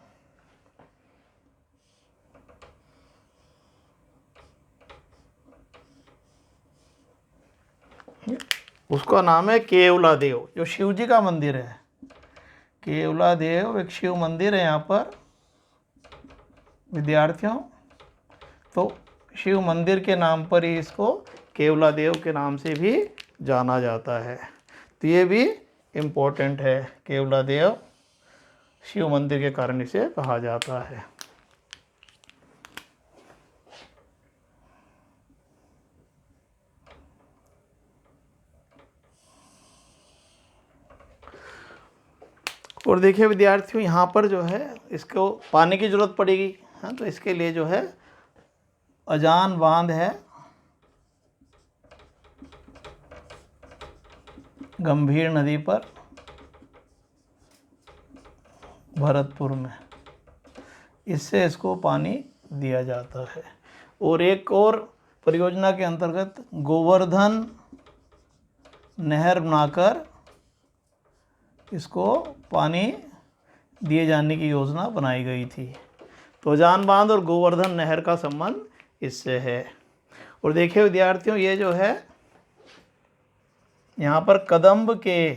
उसका नाम है केवलादेव, जो शिव जी का मंदिर है। केवलादेव एक शिव मंदिर है यहाँ पर विद्यार्थियों। तो शिव मंदिर के नाम पर ही इसको केवलादेव के नाम से भी जाना जाता है। तो ये भी इम्पोर्टेंट है, केवलादेव शिव मंदिर के कारण इसे कहा जाता है। और देखिए विद्यार्थियों, यहाँ पर जो है इसको पानी की ज़रूरत पड़ेगी, हाँ। तो इसके लिए जो है अजान बांध है गंभीर नदी पर भरतपुर में, इससे इसको पानी दिया जाता है। और एक और परियोजना के अंतर्गत गोवर्धन नहर बनाकर इसको पानी दिए जाने की योजना बनाई गई थी। तो अजान बांध और गोवर्धन नहर का संबंध इससे है। और देखिए विद्यार्थियों, ये जो है यहाँ पर कदम्ब के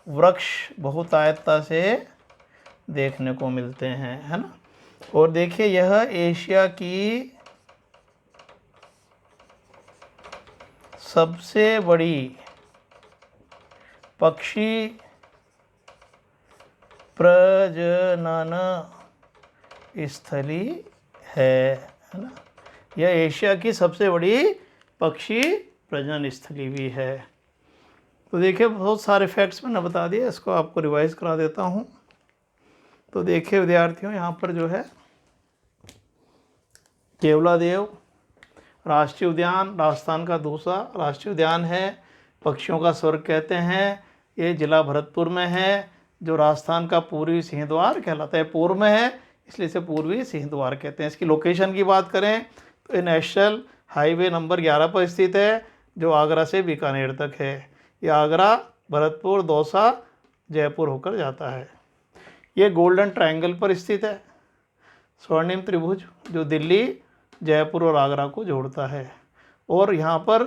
वृक्ष बहुतायतता से देखने को मिलते हैं, है ना। और देखिए यह एशिया की सबसे बड़ी पक्षी प्रजनन स्थली है ना। यह एशिया की सबसे बड़ी पक्षी प्रजनन स्थली भी है। तो देखिए बहुत सारे फैक्ट्स मैंने बता दिए, इसको आपको रिवाइज करा देता हूँ। तो देखिए विद्यार्थियों, यहाँ पर जो है केवलादेव राष्ट्रीय उद्यान राजस्थान का दूसरा राष्ट्रीय उद्यान है, पक्षियों का स्वर्ग कहते हैं। ये जिला भरतपुर में है, जो राजस्थान का पूर्वी सिंहद्वार कहलाता है। पूर्व में है इसलिए इसे पूर्वी सिंहद्वार कहते हैं। इसकी लोकेशन की बात करें तो ये नेशनल हाईवे नंबर 11 पर स्थित है, जो आगरा से बीकानेर तक है। ये आगरा, भरतपुर, दौसा, जयपुर होकर जाता है। ये गोल्डन ट्रायंगल पर स्थित है, स्वर्णिम त्रिभुज, जो दिल्ली, जयपुर और आगरा को जोड़ता है। और यहाँ पर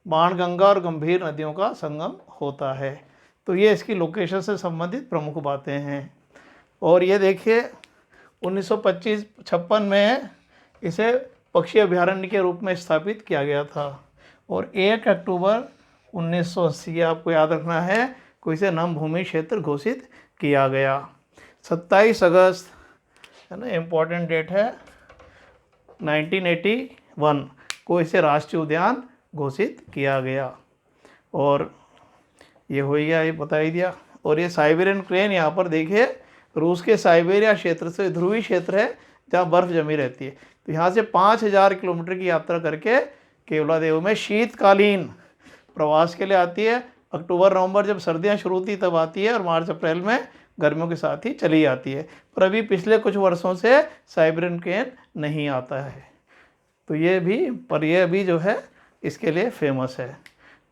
बाणगंगा और गंभीर नदियों का संगम होता है। तो ये इसकी लोकेशन से संबंधित प्रमुख बातें हैं। और ये देखिए 1956 में इसे पक्षी अभयारण्य के रूप में स्थापित किया गया था। और 1 अक्टूबर 1980 आपको याद रखना है को इसे नमभूमि क्षेत्र घोषित किया गया। 27 अगस्त है ना, इम्पोर्टेंट डेट है, 1981 को इसे राष्ट्रीय उद्यान घोषित किया गया। और ये हो गया, ये बता ही दिया। और ये साइबेरियन क्रेन यहाँ पर देखिए रूस के साइबेरिया क्षेत्र से, ध्रुवीय क्षेत्र है जहाँ बर्फ़ जमी रहती है। तो यहाँ से 5000 किलोमीटर की यात्रा करके केवलादेव में शीतकालीन प्रवास के लिए आती है। अक्टूबर नवंबर जब सर्दियाँ शुरू होती तब आती है, और मार्च अप्रैल में गर्मियों के साथ ही चली जाती है। पर अभी पिछले कुछ वर्षों से साइबेरियन क्रेन नहीं आता है। तो ये भी, पर ये अभी जो है इसके लिए फेमस है।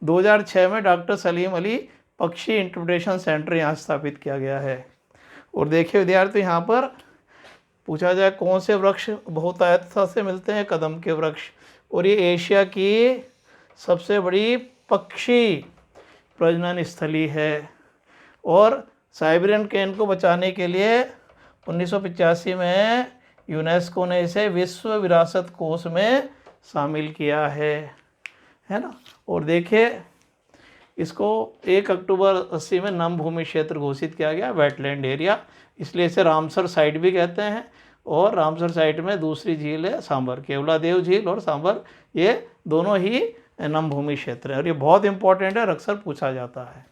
2006 में डॉक्टर सलीम अली पक्षी इंटरप्रिटेशन सेंटर यहाँ स्थापित किया गया है। और देखिए विद्यार्थी, यहाँ पर पूछा जाए कौन से वृक्ष बहुतायतता से मिलते हैं, कदम के वृक्ष। और ये एशिया की सबसे बड़ी पक्षी प्रजनन स्थली है। और साइबेरियन क्रेन को बचाने के लिए 1985 में यूनेस्को ने इसे विश्व विरासत कोष में शामिल किया है ना। और देखिए इसको 1 अक्टूबर 80 में नम भूमि क्षेत्र घोषित किया गया, वेटलैंड एरिया, इसलिए इसे रामसर साइट भी कहते हैं। और रामसर साइट में दूसरी झील है सांबर, केवलादेव झील और सांबर, ये दोनों ही नम भूमि क्षेत्र है और ये बहुत इंपॉर्टेंट है, अक्सर पूछा जाता है।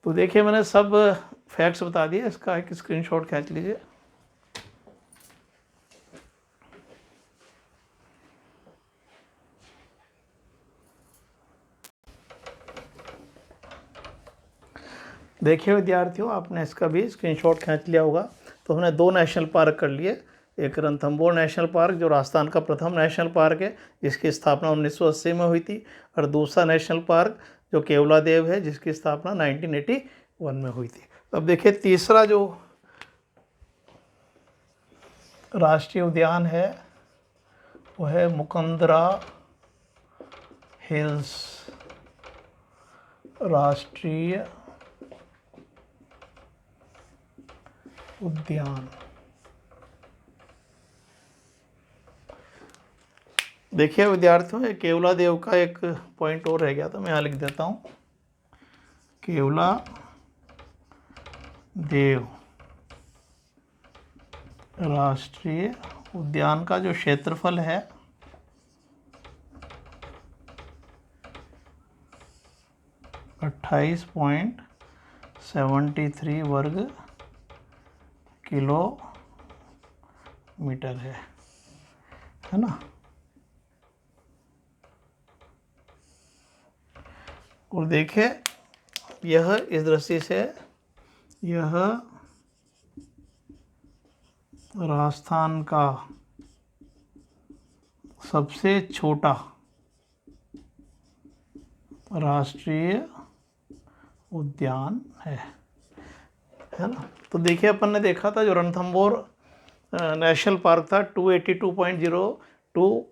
तो देखिए मैंने सब फैक्ट्स बता दिए, इसका एक स्क्रीनशॉट खींच लीजिए। देखिए विद्यार्थियों, आपने इसका भी स्क्रीनशॉट खींच लिया होगा। तो हमने 2 नेशनल पार्क कर लिए, एक रणथंबोर नेशनल पार्क जो राजस्थान का प्रथम नेशनल पार्क है जिसकी स्थापना 1980 में हुई थी, और दूसरा नेशनल पार्क जो केवलादेव है जिसकी स्थापना 1981 में हुई थी। अब देखिए तीसरा जो राष्ट्रीय उद्यान है वो है मुकंदरा हिल्स राष्ट्रीय उद्यान। देखिए विद्यार्थियों, ये केवलादेव का एक पॉइंट और रह गया था, मैं यहाँ लिख देता हूँ। केवलादेव राष्ट्रीय उद्यान का जो क्षेत्रफल है 28.73 वर्ग किलोमीटर है ना। और देखिए यह इस दृष्टि से यह राजस्थान का सबसे छोटा राष्ट्रीय उद्यान है ना। तो देखिए अपन ने देखा था जो रणथंबोर नेशनल पार्क था 282.02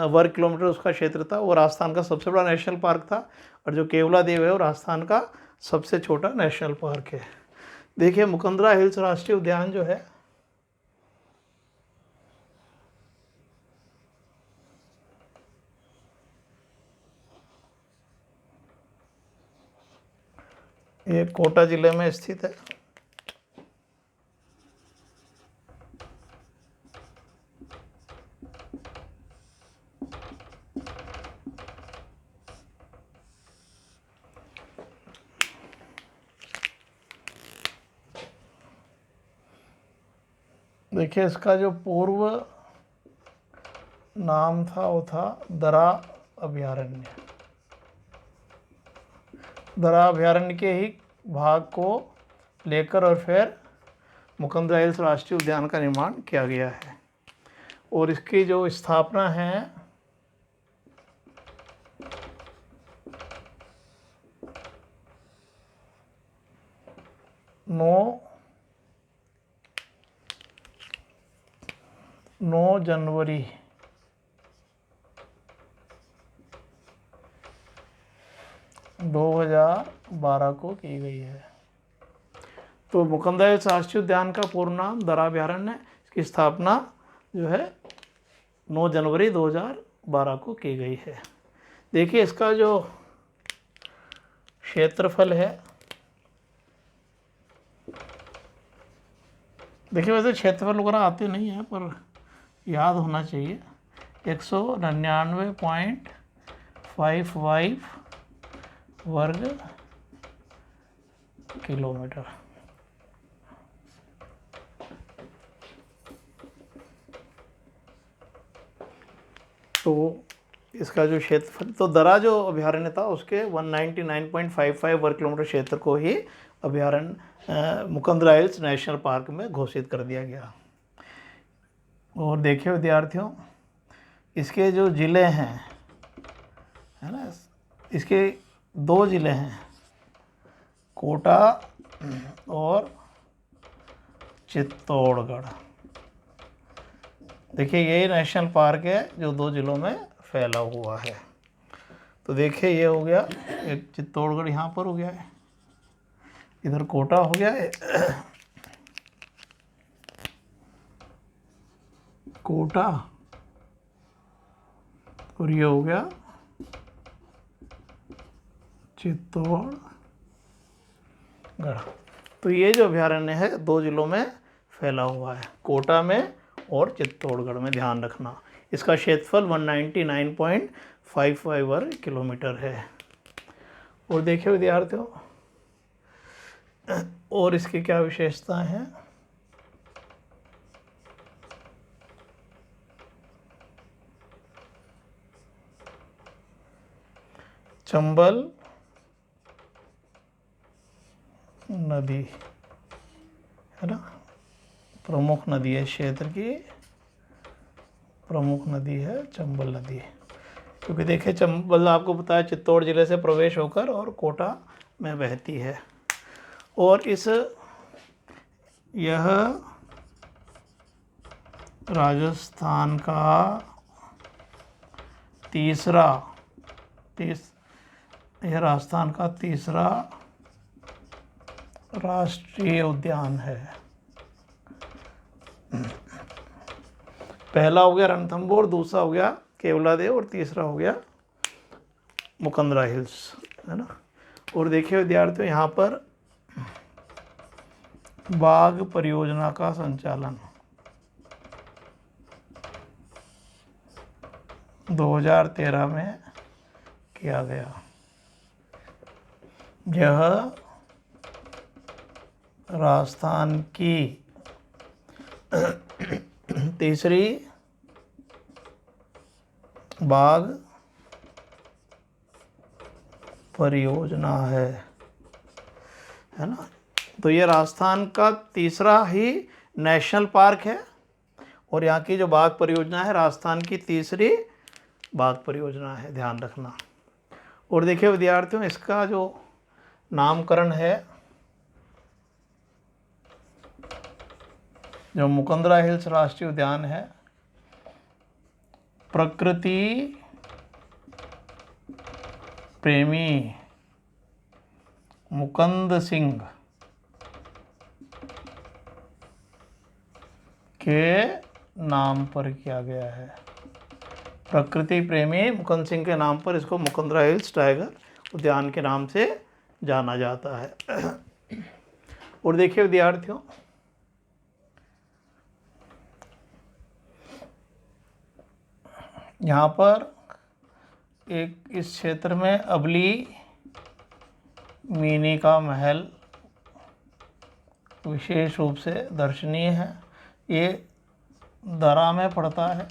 वर्ग किलोमीटर उसका क्षेत्र था, वो राजस्थान का सबसे बड़ा नेशनल पार्क था। और जो केवलादेव है वो राजस्थान का सबसे छोटा नेशनल पार्क है। देखिए मुकंदरा हिल्स राष्ट्रीय उद्यान जो है ये कोटा जिले में स्थित है। देखिए इसका जो पूर्व नाम था वो था दरा अभयारण्य। दरा अभयारण्य के ही भाग को लेकर और फिर मुकंदरा हिल्स राष्ट्रीय उद्यान का निर्माण किया गया है। और इसकी जो स्थापना है 9 जनवरी 2012 को की गई है। तो मुकंदरा हिल्स राष्ट्रीय उद्यान का पूर्ण नाम दरा अभयारण्य है। इसकी स्थापना जो है 9 जनवरी 2012 को की गई है। देखिए इसका जो क्षेत्रफल है, देखिए वैसे क्षेत्रफल वगैरह आते नहीं है पर याद होना चाहिए। 199.55 वर्ग किलोमीटर। तो इसका जो क्षेत्रफल, तो दरा जो अभयारण्य था उसके 199.55 वर्ग किलोमीटर क्षेत्र को ही अभयारण्य मुकंदरा हिल्स नेशनल पार्क में घोषित कर दिया गया। और देखिए विद्यार्थियों, इसके जो ज़िले हैं है ना। इसके 2 ज़िले हैं, कोटा और चित्तौड़गढ़। देखिए ये नेशनल पार्क है जो 2 ज़िलों में फैला हुआ है। तो देखिए ये हो गया, एक चित्तौड़गढ़ यहाँ पर हो गया है, इधर कोटा हो गया है, कोटा, और ये हो गया चित्तौड़गढ़। तो ये जो अभयारण्य है 2 ज़िलों में फैला हुआ है, कोटा में और चित्तौड़गढ़ में, ध्यान रखना। इसका क्षेत्रफल 199.55 वर्ग किलोमीटर है। और देखिए विद्यार्थियों, और इसकी क्या विशेषताएं हैं। चंबल नदी है ना, प्रमुख नदी है, क्षेत्र की प्रमुख नदी है चंबल नदी। क्योंकि देखिए चंबल आपको पता है चित्तौड़ जिले से प्रवेश होकर और कोटा में बहती है। और यह राजस्थान का तीसरा राष्ट्रीय उद्यान है। पहला हो गया रणथंभौर, दूसरा हो गया केवलादेव और तीसरा हो गया मुकंदरा हिल्स, है ना। और देखिए विद्यार्थियों, यहाँ पर बाघ परियोजना का संचालन 2013 में किया गया। यह राजस्थान की तीसरी बाघ परियोजना है ना। तो ये राजस्थान का तीसरा ही नेशनल पार्क है और यहाँ की जो बाघ परियोजना है राजस्थान की तीसरी बाघ परियोजना है, ध्यान रखना। और देखिए विद्यार्थियों, इसका जो नामकरण है, जो मुकंदरा हिल्स राष्ट्रीय उद्यान है, प्रकृति प्रेमी मुकुंद सिंह के नाम पर किया गया है। प्रकृति प्रेमी मुकुंद सिंह के नाम पर इसको मुकंदरा हिल्स टाइगर उद्यान के नाम से जाना जाता है। और देखिए विद्यार्थियों, यहाँ पर इस क्षेत्र में अबली मीनी का महल विशेष रूप से दर्शनीय है। ये दरा में पड़ता है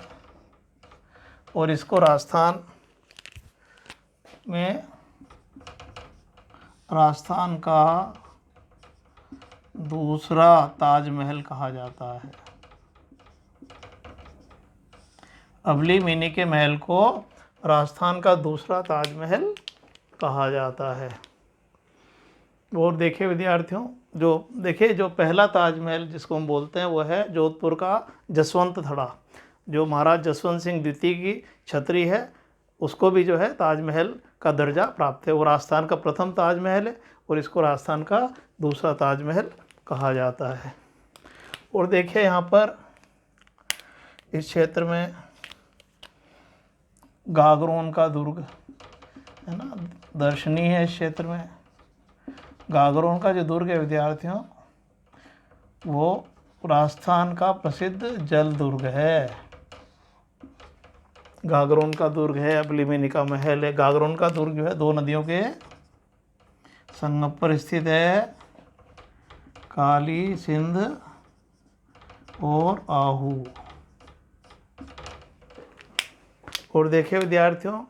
और इसको राजस्थान का दूसरा ताजमहल कहा जाता है। अबली मिनी के महल को राजस्थान का दूसरा ताजमहल कहा जाता है। और देखिए विद्यार्थियों, जो पहला ताजमहल जिसको हम बोलते हैं वो है जोधपुर का जसवंत थड़ा, जो महाराज जसवंत सिंह द्वितीय की छतरी है, उसको भी जो है ताजमहल का दर्जा प्राप्त है। वो राजस्थान का प्रथम ताजमहल है और इसको राजस्थान का दूसरा ताजमहल कहा जाता है। और देखिए यहाँ पर इस क्षेत्र में गागरोन का दुर्ग है ना, दर्शनीय है। इस क्षेत्र में गागरोन का जो दुर्ग है विद्यार्थियों, वो राजस्थान का प्रसिद्ध जल दुर्ग है। गागरोन का दुर्ग है, अबली मिनी का महल है। गागरोन का दुर्ग जो है 2 नदियों के संगम पर स्थित है, काली सिंध और आहू। और देखिए विद्यार्थियों,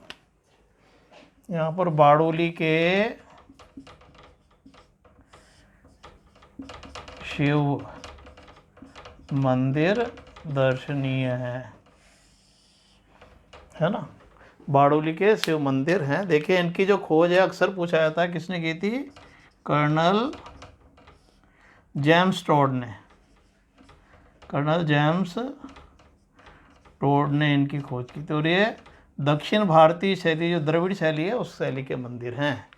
यहाँ पर बारडोली के शिव मंदिर दर्शनीय है ना। बारडोली के शिव मंदिर हैं। देखिए इनकी जो खोज है अक्सर पूछा जाता है किसने की थी, कर्नल जेम्स टोड ने। कर्नल जेम्स टोड ने इनकी खोज की थी। और ये दक्षिण भारतीय शैली जो द्रविड़ शैली है उस शैली के मंदिर हैं।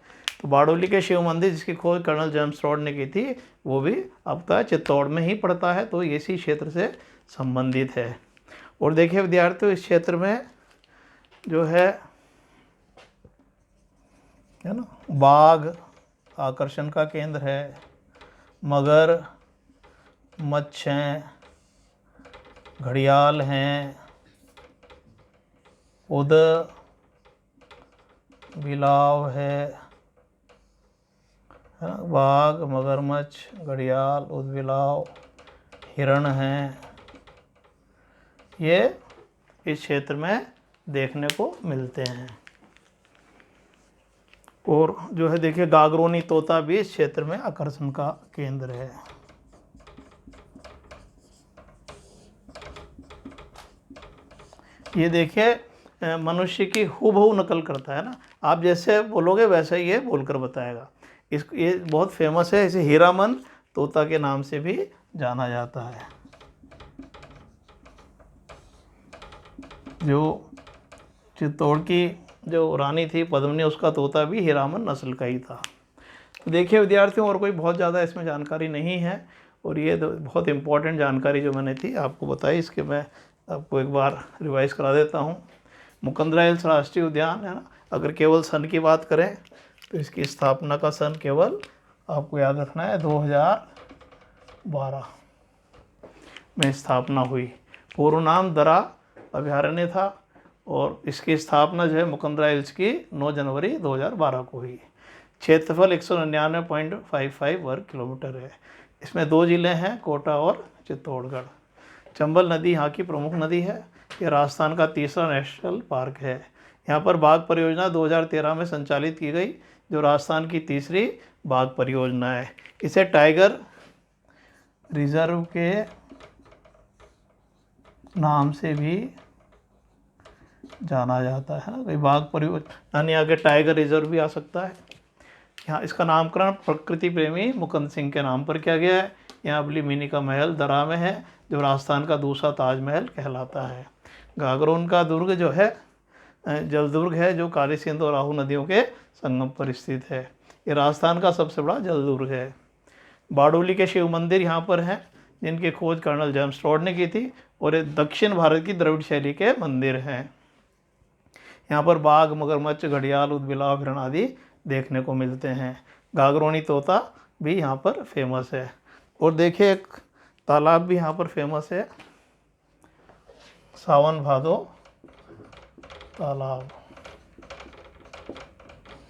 तो बारडोली के शिव मंदिर जिसकी खोज कर्नल जेम्स टोड ने की थी वो भी अब तक चित्तौड़ में ही पड़ता है, तो इसी क्षेत्र से संबंधित है। और देखिए विद्यार्थियों इस क्षेत्र में जो है ना, बाघ आकर्षण का केंद्र है, मगर मच्छ हैं, घड़ियाल हैं, उद बिलाव है ना, बाघ, मगरमच्छ, घड़ियाल, उदबिलाव, हिरण हैं, ये इस क्षेत्र में देखने को मिलते हैं। और जो है देखिए गागरोनी तोता भी इस क्षेत्र में आकर्षण का केंद्र है। ये देखिए मनुष्य की हूबहू नकल करता है ना, आप जैसे बोलोगे वैसे ही ये बोलकर बताएगा। ये बहुत फेमस है, इसे हीरामन तोता के नाम से भी जाना जाता है। जो चित्तौड़ की जो रानी थी पद्मिनी उसका तोता भी हीरामन नस्ल का ही था। तो देखिए विद्यार्थियों और कोई बहुत ज़्यादा इसमें जानकारी नहीं है, और ये बहुत इम्पोर्टेंट जानकारी जो मैंने थी आपको बताई, इसके मैं आपको एक बार रिवाइज करा देता हूँ। मुकंदरा हिल्स राष्ट्रीय उद्यान है ना, अगर केवल सन की बात करें तो इसकी स्थापना का सन केवल आपको याद रखना है 2012 में स्थापना हुई। पूर्व नाम दरा अभयारण्य था और इसकी स्थापना जो है मुकंदरा हिल्स की 9 जनवरी 2012 को हुई। क्षेत्रफल 199.55 वर्ग किलोमीटर है। इसमें 2 जिले हैं, कोटा और चित्तौड़गढ़। चंबल नदी यहाँ की प्रमुख नदी है। यह राजस्थान का तीसरा नेशनल पार्क है। यहाँ पर बाघ परियोजना 2013 में संचालित की गई, जो राजस्थान की तीसरी बाघ परियोजना है। इसे टाइगर रिजर्व के नाम से भी जाना जाता है ना, कोई बाघ परियोजना यानी आगे टाइगर रिजर्व भी आ सकता है। यहाँ इसका नामकरण प्रकृति प्रेमी मुकुंद सिंह के नाम पर किया गया है। यहाँ अबली मिनी का महल दरा में है, जो राजस्थान का दूसरा ताजमहल कहलाता है। गागरोन का दुर्ग जो है जलदुर्ग है, जो काली सिंध और राहु नदियों के संगम पर स्थित है। ये राजस्थान का सबसे बड़ा जलदुर्ग है। बारडोली के शिव मंदिर यहाँ पर हैं, जिनकी खोज कर्नल जेम्स टोड ने की थी, और ये दक्षिण भारत की द्रविड़ शैली के मंदिर हैं। यहाँ पर बाघ, मगरमच्छ, घड़ियाल, उदबिलाव, हिरण आदि देखने को मिलते हैं। गागरोनी तोता भी यहाँ पर फेमस है। और देखिए एक तालाब भी यहाँ पर फेमस है, सावन भादो तालाब।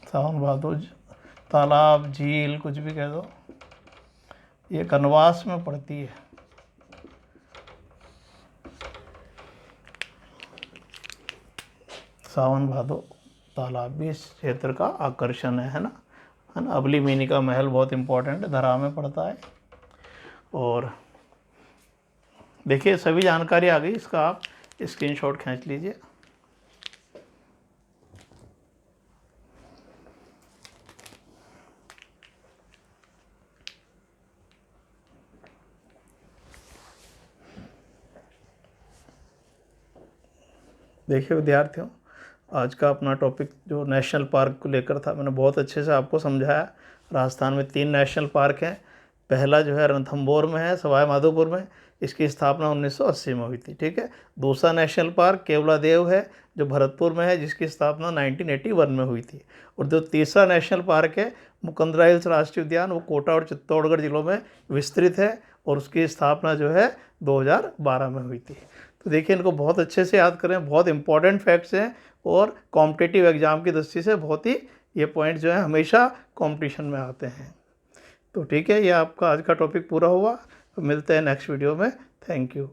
सावन भादो तालाब, झील, कुछ भी कह दो, ये कनवास में पड़ती है। सावन भादो तालाब भी इस क्षेत्र का आकर्षण है ना, अबली मिनी का महल बहुत इंपॉर्टेंट है, धरा में पड़ता है। और देखिए सभी जानकारी आ गई, इसका आप स्क्रीनशॉट खींच लीजिए। देखिए विद्यार्थियों, आज का अपना टॉपिक जो नेशनल पार्क को लेकर था, मैंने बहुत अच्छे से आपको समझाया। राजस्थान में 3 नेशनल पार्क हैं। पहला जो है रणथंभौर में है, सवाई माधोपुर में, इसकी स्थापना 1980 में हुई थी, ठीक है। दूसरा नेशनल पार्क केवलादेव है, जो भरतपुर में है, जिसकी स्थापना 1981 में हुई थी। और जो तीसरा नेशनल पार्क है मुकंदरा हिल्स राष्ट्रीय उद्यान, वो कोटा और चित्तौड़गढ़ जिलों में विस्तृत है, और उसकी स्थापना जो है 2012 में हुई थी। तो देखिए इनको बहुत अच्छे से याद करें, बहुत इंपॉर्टेंट फैक्ट्स हैं, और कॉम्पिटिटिव एग्जाम की दृष्टि से बहुत ही ये पॉइंट जो है हमेशा कंपटीशन में आते हैं। तो ठीक है, ये आपका आज का टॉपिक पूरा हुआ। तो मिलते हैं नेक्स्ट वीडियो में। Thank you.